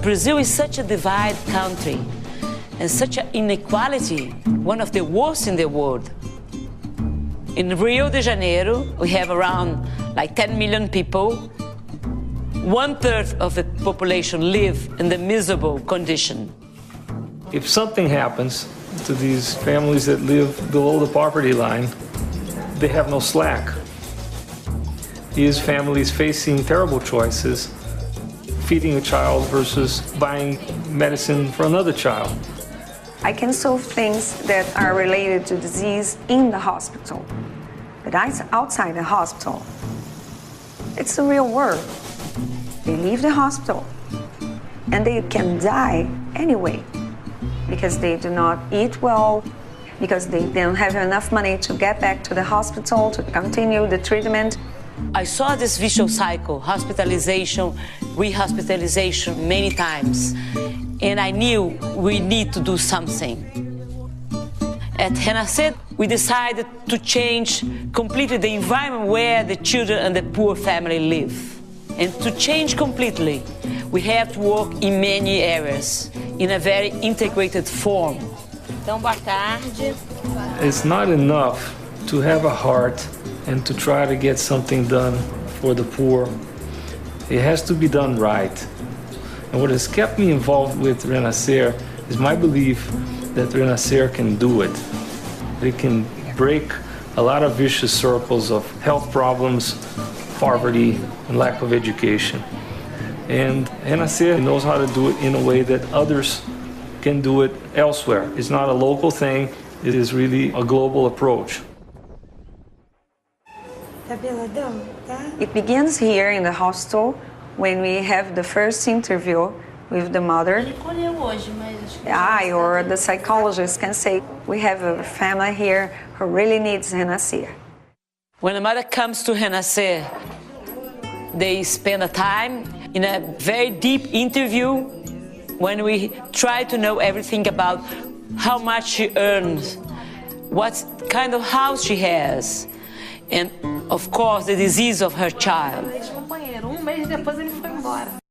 Brazil is such a divided country and such an inequality, one of the worst in the world. In Rio de Janeiro, we have around like 10 million people. 1/3 of the population live in the miserable condition. If something happens to these families that live below the poverty line, they have no slack. These families facing terrible choices, feeding a child versus buying medicine for another child. I can solve things that are related to disease in the hospital, but outside the hospital, it's the real world. They leave the hospital and they can die anyway because they do not eat well, because they don't have enough money to get back to the hospital to continue the treatment. I saw this vicious cycle, hospitalization, rehospitalization many times, and I knew we need to do something. At Renascer, we decided to change completely the environment where the children and the poor family live. And to change completely, we have to work in many areas, in a very integrated form. Então, boa tarde. It's not enough to have a heart and to try to get something done for the poor. It has to be done right. And what has kept me involved with Renascer is my belief that Renascer can do it. It can break a lot of vicious circles of health problems, poverty, and lack of education. And Renascer knows how to do it in a way that others can do it elsewhere. It's not a local thing, it is really a global approach. It begins here in the hospital when we have the first interview with the mother. Or the psychologist can say, we have a family here who really needs Renascer. When a mother comes to Renascer, they spend a time in a very deep interview when we try to know everything about how much she earns, what kind of house she has, and of course the disease of her child. Um mês depois ele foi embora.